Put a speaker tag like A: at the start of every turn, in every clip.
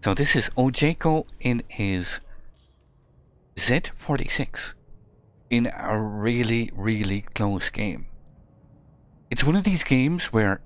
A: So this is Ojeko in his Z-46 in a really, really close game. It's one of these games where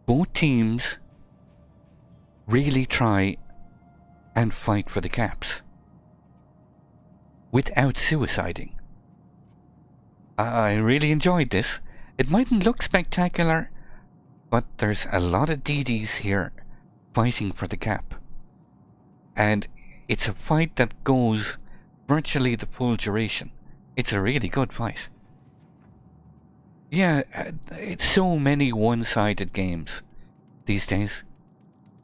A: both teams really try and fight for the caps without suiciding. I really enjoyed this. It mightn't look spectacular, but there's a lot of DDs here fighting for the cap. And it's a fight that goes virtually the full duration. It's a really good fight. Yeah, it's so many one-sided games these days.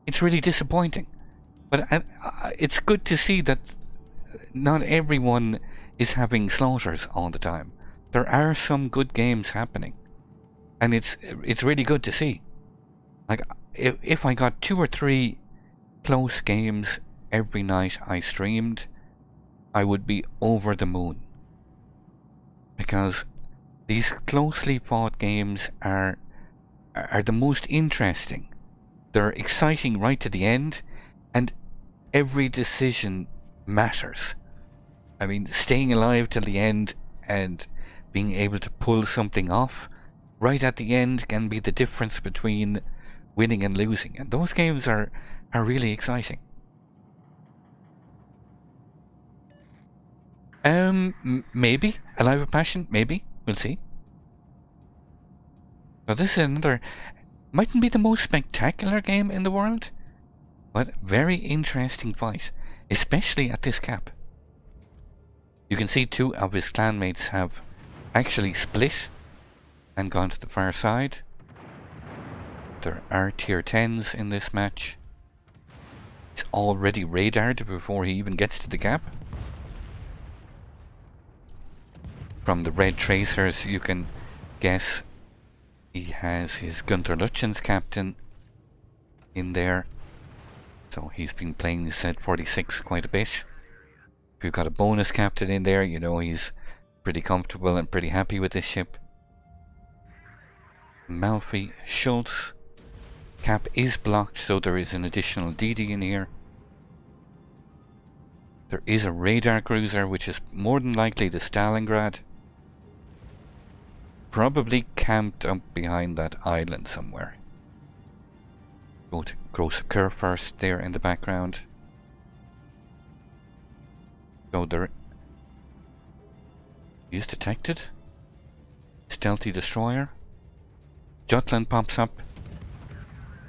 A: It's really disappointing. But it's good to see that not everyone is having slaughters all the time. There are some good games happening. And it's really good to see. Like, if I got 2 or 3 close games every night I streamed, I would be over the moon. Because these closely fought games are the most interesting. They're exciting right to the end, and every decision matters. I mean, staying alive till the end and being able to pull something off right at the end can be the difference between winning and losing. And those games are really exciting. Maybe. Alive with Passion? Maybe. We'll see. But this is another... mightn't be the most spectacular game in the world, but very interesting fight, especially at this cap. You can see 2 of his clanmates have actually split and gone to the far side. There are tier 10s in this match. He's already radared before he even gets to the gap. From the red tracers you can guess he has his Gunther Lutjens captain in there. So he's been playing the Z-46 quite a bit. If you've got a bonus captain in there, you know he's pretty comfortable and pretty happy with this ship. Malfi, Schultz. Cap is blocked, so there is an additional DD in here. There is a radar cruiser, which is more than likely the Stalingrad. Probably camped up behind that island somewhere. Go to Gross Kerr first there in the background. So there is detected. Stealthy destroyer. Jutland pops up.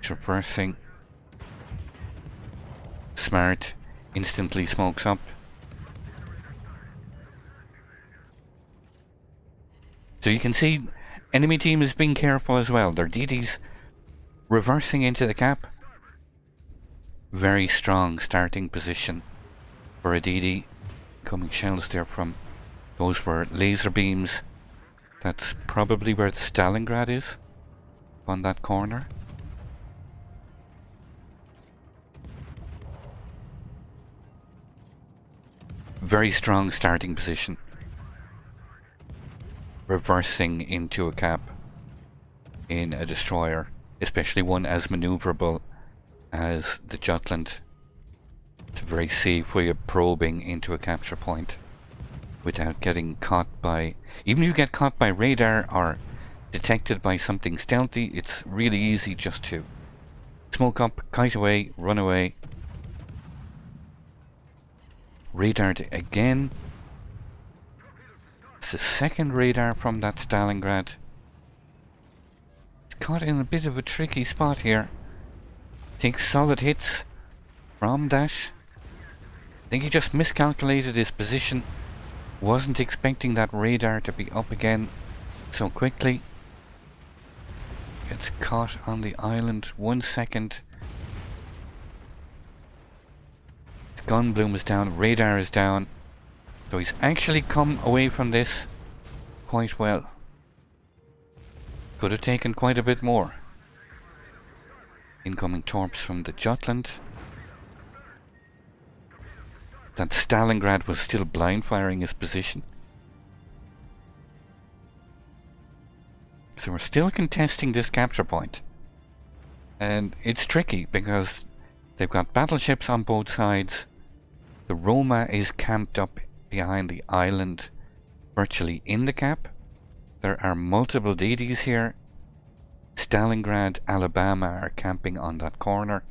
A: Traversing. Smart. Instantly smokes up. So you can see enemy team is being careful as well. Their DD's reversing into the cap. Very strong starting position for a DD. Coming shells there from... those were laser beams. That's probably where the Stalingrad is. On that corner. Very strong starting position. Reversing into a cap in a destroyer, especially one as maneuverable as the Jutland. It's a very safe way of probing into a capture point without getting caught by... even if you get caught by radar or detected by something stealthy, it's really easy just to smoke up, kite away, run away. Radar again. It's the second radar from that Stalingrad. It's caught in a bit of a tricky spot here. Takes solid hits from that. I think he just miscalculated his position. Wasn't expecting that radar to be up again so quickly. Gets caught on the island 1 second. His gun bloom is down, radar is down. So he's actually come away from this quite well. Could have taken quite a bit more. Incoming torps from the Jutland. That Stalingrad was still blind firing his position. So we're still contesting this capture point. And it's tricky because They've got battleships on both sides. The Roma is camped up behind the island, virtually in the cap. There are multiple DDs here. Stalingrad, Alabama are camping on that corner.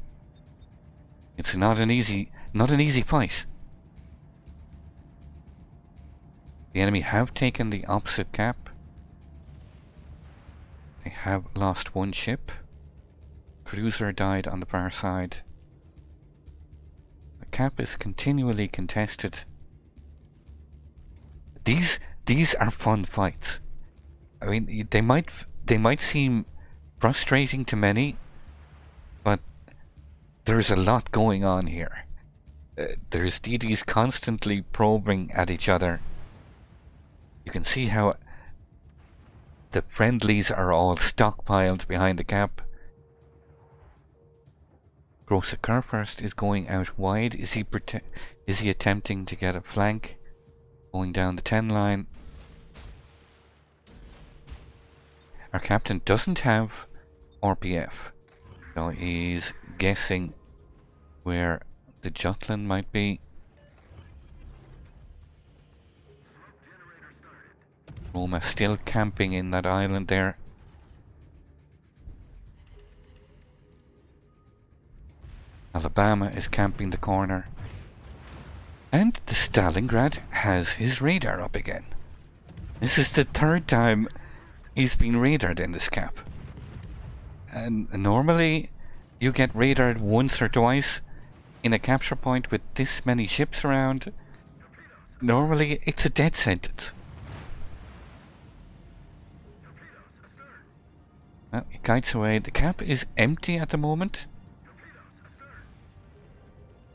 A: It's not an easy fight. The enemy have taken the opposite cap. They have lost one ship. Cruiser died on the far side. The cap is continually contested. These are fun fights. I mean, they might seem frustrating to many, but there's a lot going on here. There's DDs constantly probing at each other. You can see how the friendlies are all stockpiled behind the cap. Grosse Kurfürst is going out wide. Is he attempting to get a flank? Going down the 10 line. Our captain doesn't have RPF, so he's guessing where the Jutland might be. Roma still camping in that island there. Alabama is camping the corner. And the Stalingrad has his radar up again. This is the third time he's been radared in this cap. And normally you get radared once or twice in a capture point with this many ships around. Normally it's a death sentence. Well, he guides away. The cap is empty at the moment.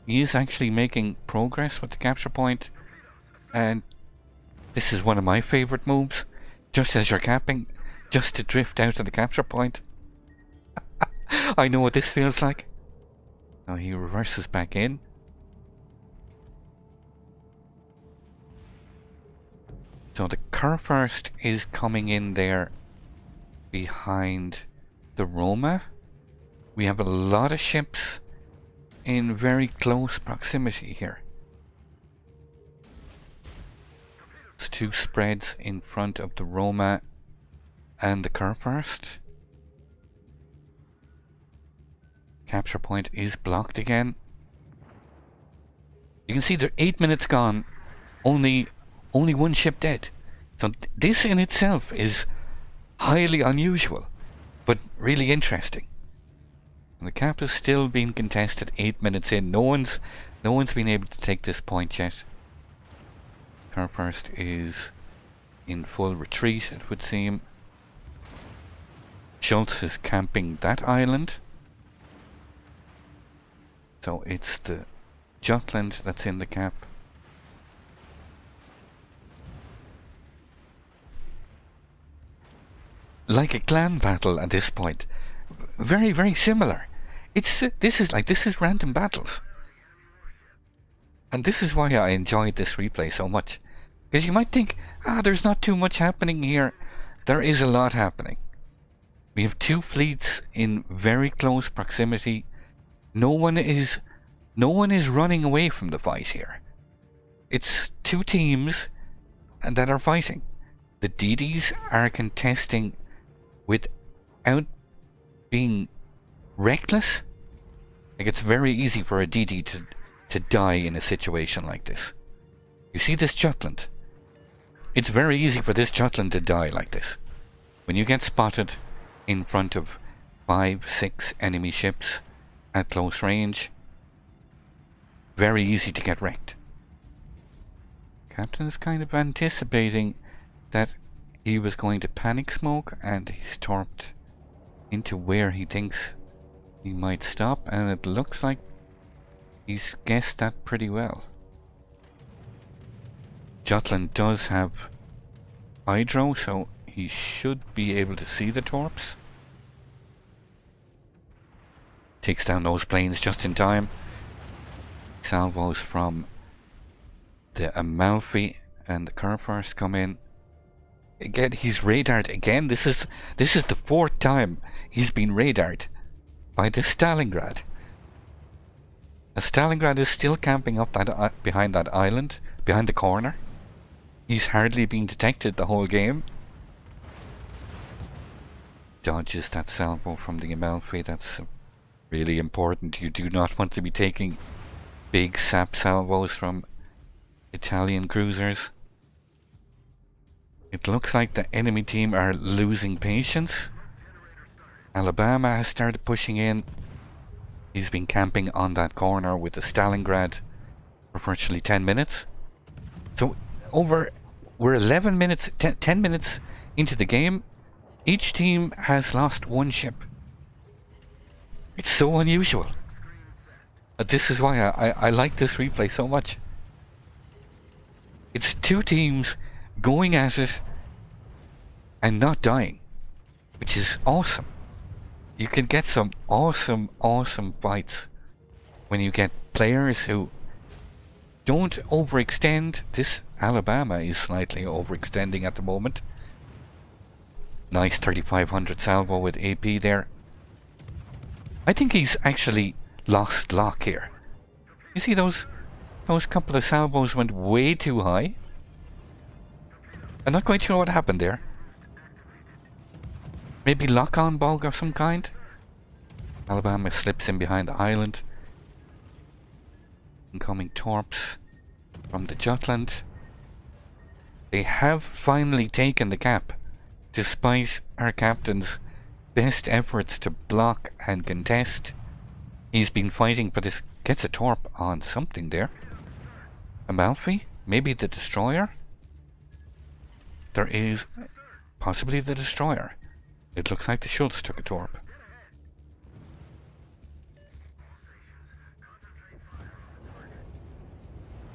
A: He is actually making progress with the capture point, and this is one of my favourite moves. Just as you're capping, just to drift out of the capture point. I know what this feels like. Now he reverses back in. So the Kurfürst is coming in there behind the Roma. We have a lot of ships in very close proximity here. There's two spreads in front of the Roma and the Kurfürst. Capture point is blocked again. You can see there 8 minutes gone, only one ship dead. So this in itself is highly unusual, but really interesting. And the cap is still being contested 8 minutes in. No one's been able to take this point yet. Kurfürst is in full retreat, it would seem. Schultz is camping that island. So it's the Jutland that's in the cap. Like a clan battle at this point. Very, very similar. This is random battles. And this is why I enjoyed this replay so much. Because you might think, there's not too much happening here. There is a lot happening. We have two fleets in very close proximity. No one is running away from the fight here. It's two teams that are fighting. The DDs are contesting without being reckless. Like, it's very easy for a DD to die in a situation like this. You see this Jutland? It's very easy for this Jutland to die like this. When you get spotted in front of 5, 6 enemy ships at close range, very easy to get wrecked. Captain is kind of anticipating that he was going to panic smoke, and he's torped into where he thinks he might stop, and it looks like he's guessed that pretty well. Jutland does have hydro, so he should be able to see the torps. Takes down those planes just in time. Salvos from the Amalfi and the Kurfürst come in. Again, he's radared again. This is the fourth time he's been radared by the Stalingrad. Stalingrad is still camping up that behind that island, behind the corner. He's hardly been detected the whole game. Dodges that salvo from the Amalfi. That's really important. You do not want to be taking big sap salvos from Italian cruisers. It looks like the enemy team are losing patience. Alabama has started pushing in. He's been camping on that corner with the Stalingrad for virtually 10 minutes. So we're 11 minutes, 10 minutes into the game. Each team has lost one ship. It's so unusual. This is why I like this replay so much. It's two teams going at it and not dying, which is awesome. You can get some awesome fights when you get players who don't overextend. This Alabama is slightly overextending at the moment. Nice 3500 salvo with AP there. I think he's actually lost lock here. You see those couple of salvos went way too high. I'm not quite sure what happened there. Maybe lock-on bug of some kind? Alabama slips in behind the island. Incoming torps from the Jutland. They have finally taken the cap, despite our captain's best efforts to block and contest. He's been fighting for this. Gets a torp on something there. Amalfi? Maybe the destroyer? There is possibly the destroyer. It looks like the Schultz took a torp.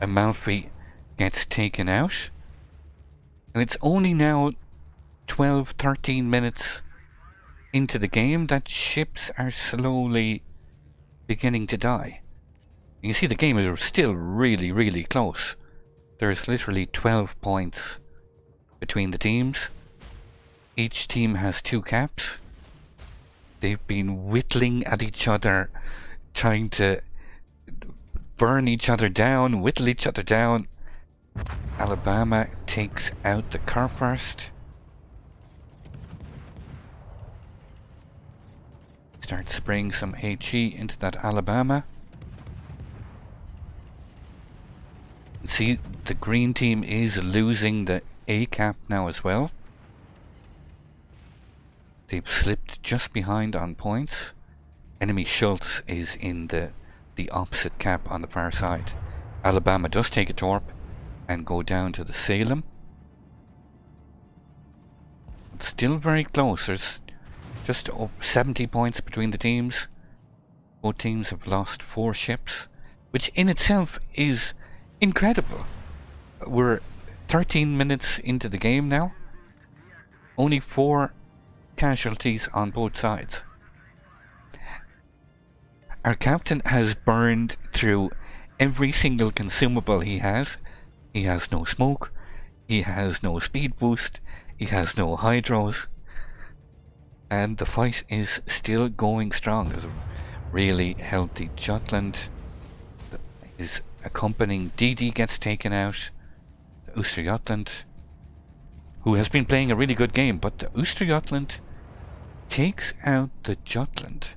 A: Amalfi gets taken out. And it's only now 12-13 minutes into the game that ships are slowly beginning to die. You see the game is still really close. There's literally 12 points between the teams. Each team has 2 caps. They've been whittling at each other, trying to burn each other down, whittle each other down. Alabama takes out the car first. Starts spraying some HE into that Alabama. See, the green team is losing the A cap now as well. They've slipped just behind on points. Enemy Schultz is in the opposite cap on the far side. Alabama does take a torp and go down to the Salem. It's still very close. There's just over 70 points between the teams. Both teams have lost 4 ships, which in itself is incredible. We're 13 minutes into the game now. Only 4 casualties on both sides. Our captain has burned through every single consumable he has. He has no smoke, he has no speed boost, he has no hydros, and the fight is still going strong. There's a really healthy Jutland. His accompanying DD gets taken out. The Östergötland, who has been playing a really good game, but the Östergötland takes out the Jutland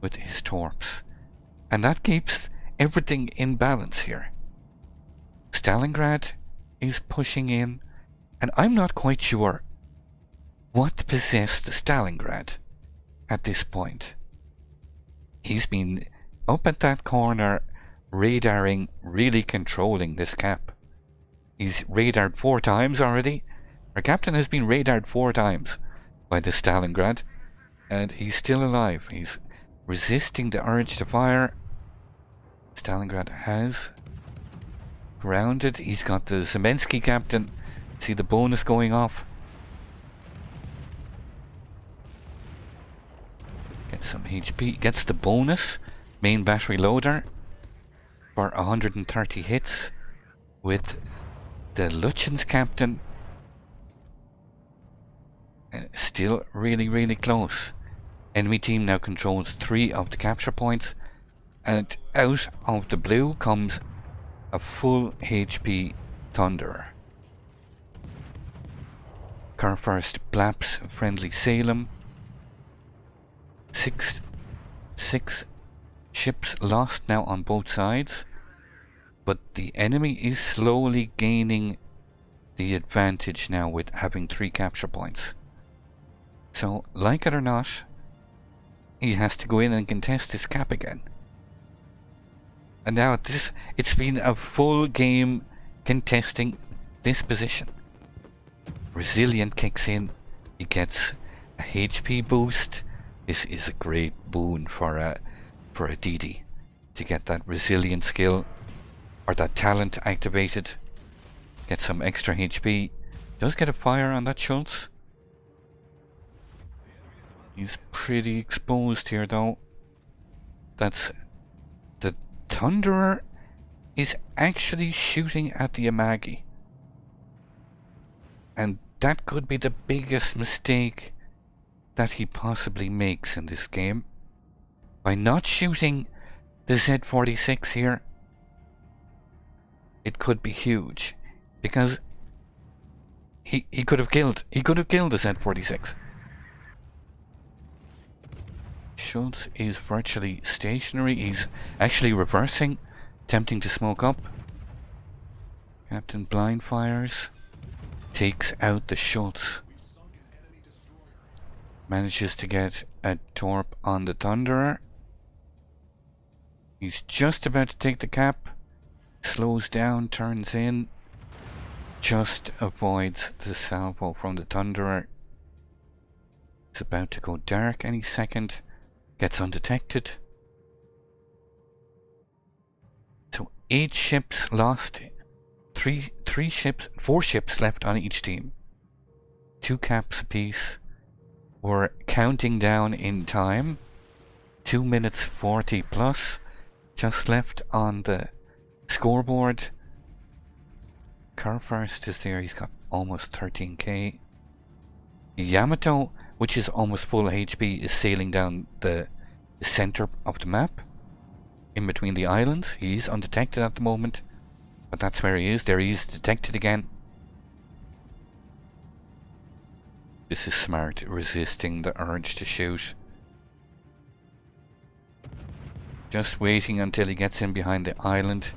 A: with his torps, and that keeps everything in balance here. Stalingrad is pushing in, and I'm not quite sure what possessed the Stalingrad at this point. He's been up at that corner, radaring, really controlling this cap. He's radared 4 times already. Our captain has been radared 4 times by the Stalingrad, and he's still alive. He's resisting the urge to fire. Stalingrad has grounded. He's got the Zemensky captain. See the bonus going off. Gets some HP. Gets the bonus. Main battery loader for 130 hits with the Lutjens captain. Still really close. Enemy team now controls 3 of the capture points. And out of the blue comes a full HP Thunderer. Car first Blaps friendly Salem. Six ships lost now on both sides, but the enemy is slowly gaining the advantage now with having 3 capture points. So, like it or not, he has to go in and contest his cap again. And now it's been a full game contesting this position. Resilient kicks in, he gets a HP boost. This is a great boon for a DD to get that resilient skill or that talent activated. Get some extra HP. Does get a fire on that Schultz. He's pretty exposed here though. That's the Thunderer is actually shooting at the Amagi. And that could be the biggest mistake that he possibly makes in this game. By not shooting the Z-46 here, it could be huge. Because he could have killed the Z-46. Schultz is virtually stationary. He's actually reversing, attempting to smoke up. Captain blind fires, takes out the Schultz. Manages to get a torp on the Thunderer. He's just about to take the cap. Slows down, turns in. Just avoids the salvo from the Thunderer. It's about to go dark any second. Gets undetected. So 8 ships lost. 4 ships left on each team. 2 caps apiece. We're counting down in time. 2 minutes 40 plus. Just left on the scoreboard. Car first is there. He's got almost 13k. Yamato, which is almost full HP, is sailing down the center of the map. In between the islands. He's undetected at the moment. But that's where he is. There he is, detected again. This is smart, resisting the urge to shoot. Just waiting until he gets in behind the island.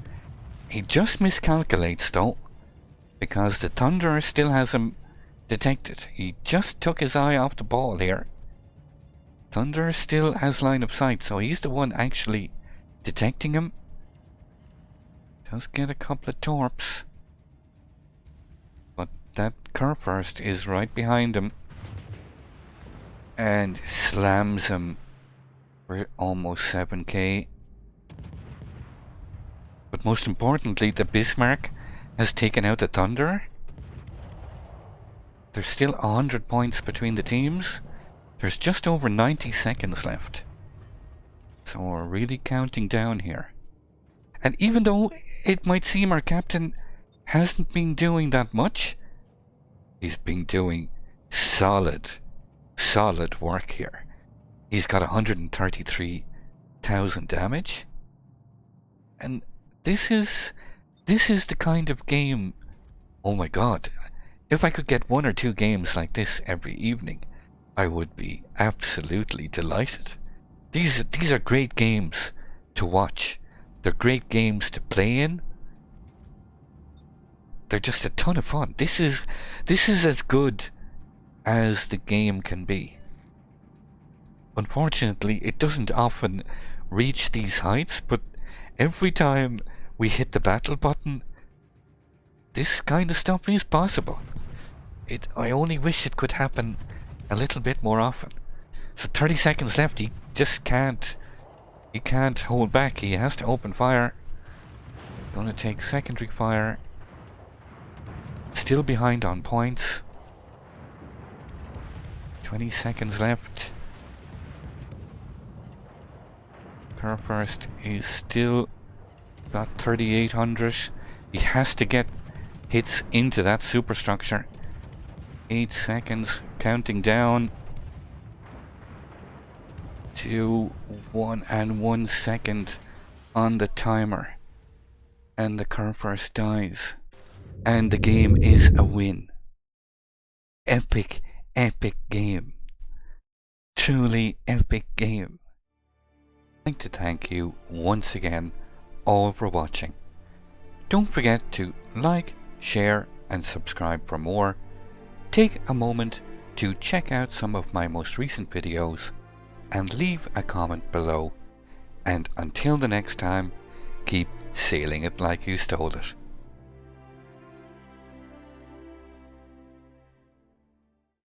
A: He just miscalculates though, because the Thunderer still has him detected. He just took his eye off the ball here. Thunderer still has line of sight, so he's the one actually detecting him. Does get a couple of torps. But that car first is right behind him. And slams him for almost 7k. But most importantly, the Bismarck has taken out the Thunderer. There's still 100 points between the teams. There's just over 90 seconds left. So we're really counting down here. And even though it might seem our captain hasn't been doing that much, he's been doing solid work here. He's got 133,000 damage. And this is the kind of game, oh my god, if I could get 1 or 2 games like this every evening, I would be absolutely delighted. These are great games to watch. They're great games to play in. They're just a ton of fun. This is as good as the game can be. Unfortunately, it doesn't often reach these heights, but every time we hit the battle button, this kind of stuff is possible. I only wish it could happen a little bit more often. So 30 seconds left, he just can't hold back. He has to open fire. Gonna take secondary fire. Still behind on points. 20 seconds left. Car first is still got 3,800. He has to get hits into that superstructure. 8 seconds, counting down. 2, 1 and 1 second on the timer and the car first dies and the game is a win. Epic, epic game. Truly epic game. I'd like to thank you once again all for watching. Don't forget to like, share and subscribe for more. Take a moment to check out some of my most recent videos and leave a comment below. And until the next time, keep sailing it like you stole it.